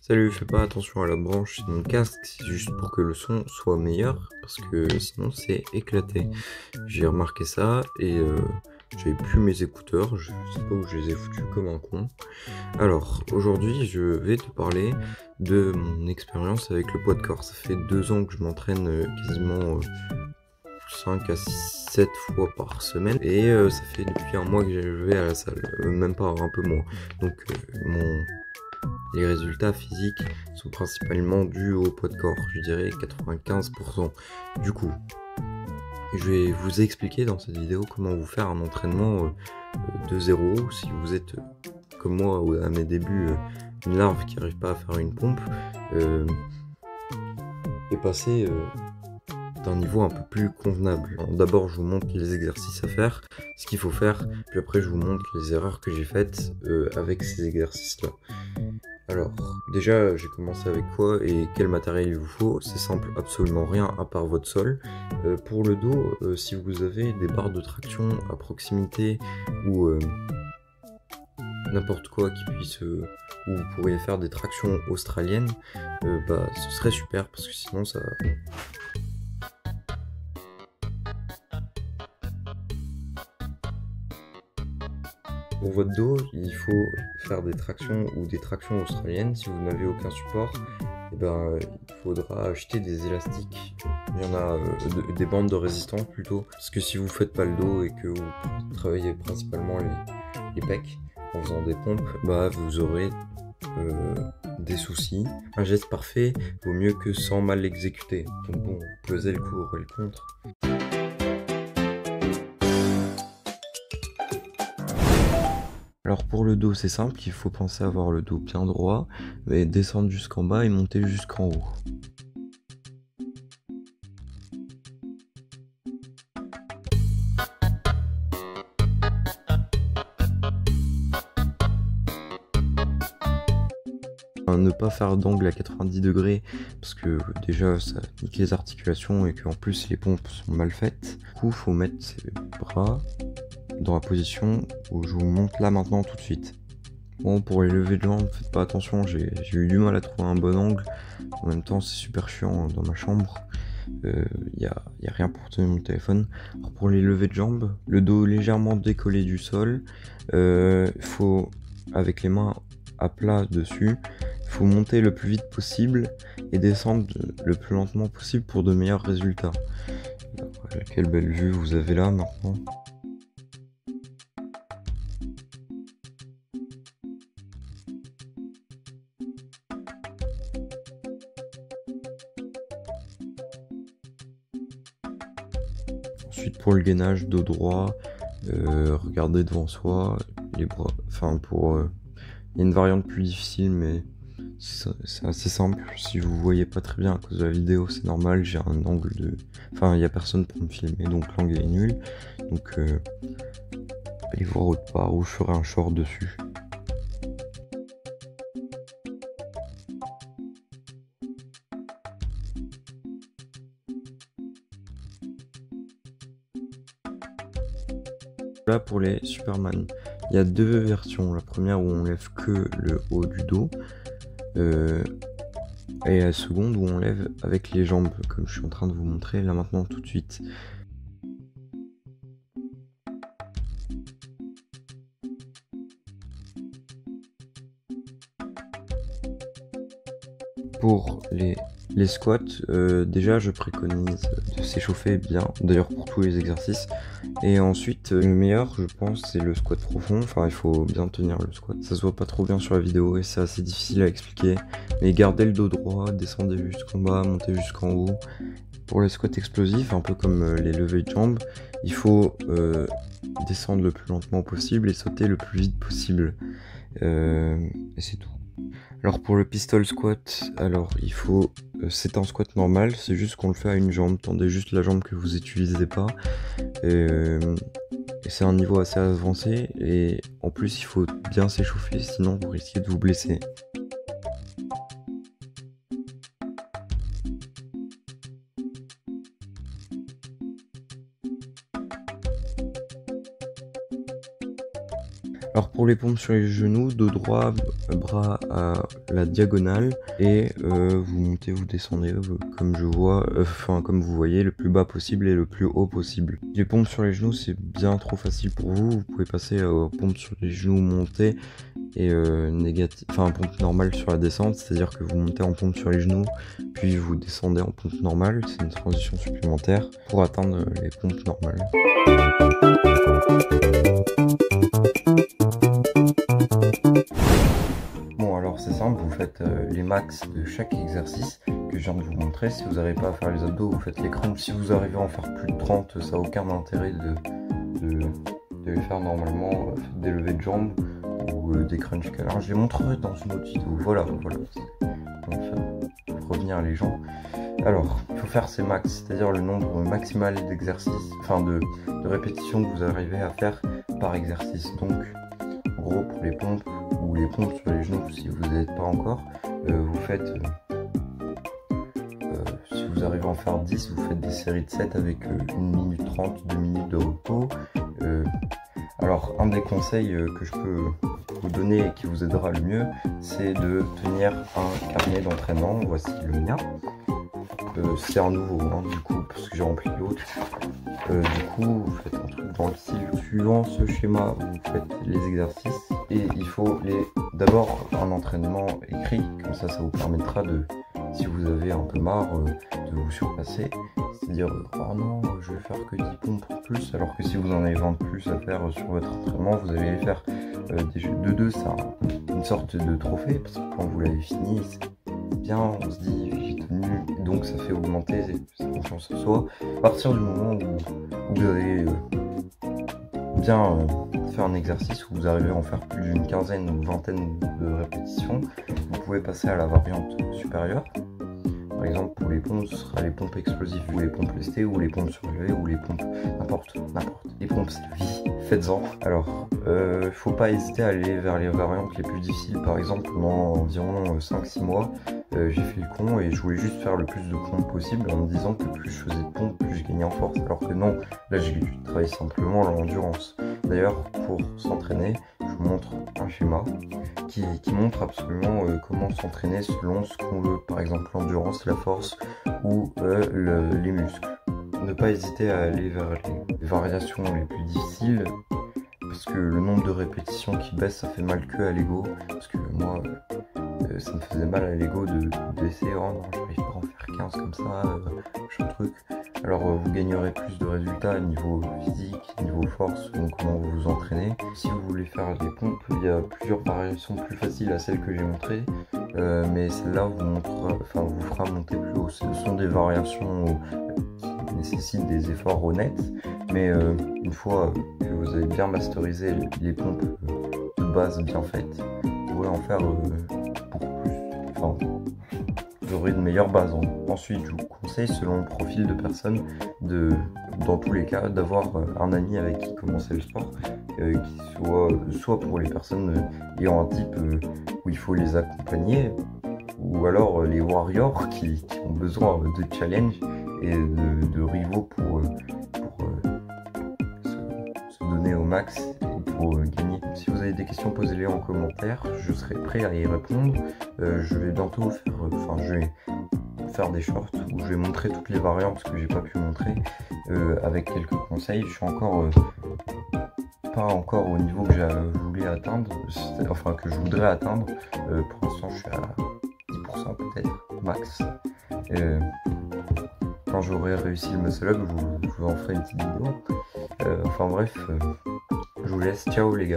Salut, fais pas attention à la branche de mon casque, c'est juste pour que le son soit meilleur, parce que sinon c'est éclaté. J'ai remarqué ça et j'avais plus mes écouteurs, je sais pas où je les ai foutus comme un con. Alors, aujourd'hui je vais te parler de mon expérience avec le poids de corps. Ça fait 2 ans que je m'entraîne quasiment 5 à 7 fois par semaine et ça fait depuis un mois que je vais à la salle, même pas un peu moins. Donc les résultats physiques sont principalement dus au poids de corps, je dirais 95%. Du coup, je vais vous expliquer dans cette vidéo comment vous faire un entraînement de zéro. Si vous êtes comme moi ou à mes débuts, une larve qui n'arrive pas à faire une pompe, et passer d'un niveau un peu plus convenable. D'abord, je vous montre les exercices à faire, ce qu'il faut faire, puis après je vous montre les erreurs que j'ai faites avec ces exercices-là. Alors, déjà, j'ai commencé avec quoi et quel matériel il vous faut. C'est simple, absolument rien à part votre sol. Pour le dos, si vous avez des barres de traction à proximité ou n'importe quoi qui puisse, où vous pourriez faire des tractions australiennes, ce serait super parce que sinon ça... Pour votre dos, il faut faire des tractions ou des tractions australiennes. Si vous n'avez aucun support, il faudra acheter des élastiques. Il y en a des bandes de résistance plutôt. Parce que si vous faites pas le dos et que vous travaillez principalement les pecs en faisant des pompes, vous aurez des soucis. Un geste parfait vaut mieux que 100 mal exécutés. Donc bon, pesez le pour et le contre. Alors pour le dos c'est simple, il faut penser à avoir le dos bien droit, et descendre jusqu'en bas et monter jusqu'en haut. Ne pas faire d'angle à 90 degrés parce que déjà ça nique les articulations et qu'en plus les pompes sont mal faites. Du coup il faut mettre ses bras dans la position où je vous montre là maintenant tout de suite. Bon, pour les levées de jambes, faites pas attention, j'ai eu du mal à trouver un bon angle. En même temps, c'est super chiant dans ma chambre. Y a rien pour tenir mon téléphone. Alors pour les levées de jambes, le dos légèrement décollé du sol. Faut, avec les mains à plat dessus, il faut monter le plus vite possible et descendre le plus lentement possible pour de meilleurs résultats. Alors, quelle belle vue vous avez là maintenant. Ensuite pour le gainage, dos droit, regardez devant soi, les bras, il y a une variante plus difficile mais c'est assez simple. Si vous voyez pas très bien à cause de la vidéo, c'est normal, j'ai un angle de... Enfin, il y a personne pour me filmer, donc l'angle est nul. Donc, allez voir autre part où je ferai un short dessus. Là pour les Superman, il y a deux versions. La première où on lève que le haut du dos, et la seconde où on lève avec les jambes, comme je suis en train de vous montrer là maintenant tout de suite. Pour les squats, déjà je préconise de s'échauffer bien, d'ailleurs pour tous les exercices. Et ensuite, le meilleur je pense c'est le squat profond, enfin il faut bien tenir le squat. Ça se voit pas trop bien sur la vidéo et c'est assez difficile à expliquer. Mais gardez le dos droit, descendez jusqu'en bas, montez jusqu'en haut. Pour les squats explosifs, un peu comme les levées de jambes, il faut descendre le plus lentement possible et sauter le plus vite possible. Et c'est tout. Alors pour le pistol squat, alors il faut, c'est un squat normal, c'est juste qu'on le fait à une jambe, tendez juste la jambe que vous utilisez pas, et c'est un niveau assez avancé, et en plus il faut bien s'échauffer, sinon vous risquez de vous blesser. Alors pour les pompes sur les genoux, dos droit, bras à la diagonale et vous montez, vous descendez comme je vois, enfin comme vous voyez, le plus bas possible et le plus haut possible. Les pompes sur les genoux, c'est bien trop facile pour vous. Vous pouvez passer pompe sur les genoux, monter et pompe normale sur la descente, c'est-à-dire que vous montez en pompe sur les genoux, puis vous descendez en pompe normale. C'est une transition supplémentaire pour atteindre les pompes normales. Bon, alors c'est simple, vous faites les max de chaque exercice que je viens de vous montrer. Si vous n'arrivez pas à faire les abdos, vous faites les crampes. Si vous arrivez à en faire plus de 30, ça n'a aucun intérêt de les faire normalement. Faites des levées de jambes ou des crunch câlins. Je les montrerai dans une autre vidéo. Voilà. Pour revenir les gens. Alors, il faut faire ces max, c'est-à-dire le nombre maximal d'exercices, enfin de répétitions que vous arrivez à faire par exercice. Donc, en gros, pour les pompes ou les pompes sur les genoux, si vous n'êtes pas encore, vous faites, si vous arrivez à en faire 10, vous faites des séries de 7 avec 1 minute 30, 2 minutes de repos. Alors, un des conseils que je peux vous donner et qui vous aidera le mieux, c'est de tenir un carnet d'entraînement. Voici le mien. C'est un nouveau, hein, du coup, parce que j'ai rempli l'autre. Du coup, vous faites un truc dans le style suivant ce schéma, vous faites les exercices et il faut d'abord un entraînement écrit, comme ça vous permettra de, si vous avez un peu marre, de vous surpasser, c'est-à-dire oh non, je vais faire que 10 pompes en plus, alors que si vous en avez 20 de plus à faire sur votre entraînement, vous allez les faire des jeux de 2, c'est une sorte de trophée, parce que quand vous l'avez fini, c'est bien, on se dit j'ai tenu, donc ça fait augmenter sa confiance en soi. À partir du moment où vous avez bien fait un exercice, où vous arrivez à en faire plus d'une quinzaine ou vingtaine de répétitions, vous pouvez passer à la variante supérieure. Par exemple, pour les pompes, ce sera les pompes explosives, ou les pompes lestées, ou les pompes surélevées, ou les pompes n'importe. Les pompes, c'est la vie, faites-en. Alors, faut pas hésiter à aller vers les variantes les plus difficiles. Par exemple, pendant environ 5-6 mois, j'ai fait le con et je voulais juste faire le plus de pompes possible en me disant que plus je faisais de pompes, plus je gagnais en force. Alors que non, là j'ai travaillé simplement l'endurance. D'ailleurs, pour s'entraîner, je vous montre un schéma qui montre absolument comment s'entraîner selon ce qu'on veut. Par exemple, l'endurance, la force ou les muscles. Ne pas hésiter à aller vers les variations les plus difficiles, parce que le nombre de répétitions qui baisse, ça fait mal que à l'ego. Parce que moi, ça me faisait mal à l'ego d'essayer, oh non, j'arrive pas à en faire 15 comme ça, machin truc. Alors vous gagnerez plus de résultats niveau physique, niveau force, donc comment vous vous entraînez. Si vous voulez faire des pompes, il y a plusieurs variations plus faciles à celles que j'ai montrées, mais celle-là vous fera monter plus haut. Ce sont des variations qui nécessitent des efforts honnêtes, mais une fois que vous avez bien masterisé les pompes de base bien faites, vous pourrez en faire beaucoup plus. Enfin, vous aurez de meilleures bases. Ensuite, je vous conseille, selon le profil de personne, dans tous les cas, d'avoir un ami avec qui commencer le sport, qui soit pour les personnes ayant un type où il faut les accompagner, ou alors les warriors qui ont besoin de challenge et de rivaux pour se donner au max et pour gagner. Si vous avez des questions, posez-les en commentaire, je serai prêt à y répondre. Je vais bientôt faire des shorts où je vais montrer toutes les variantes que j'ai pas pu montrer avec quelques conseils. Je suis pas encore au niveau que je voulais atteindre, enfin que je voudrais atteindre. Pour l'instant, je suis à 10% peut-être max. Quand j'aurai réussi le muscle up, je vous en ferai une petite vidéo. Enfin bref, je vous laisse. Ciao les gars.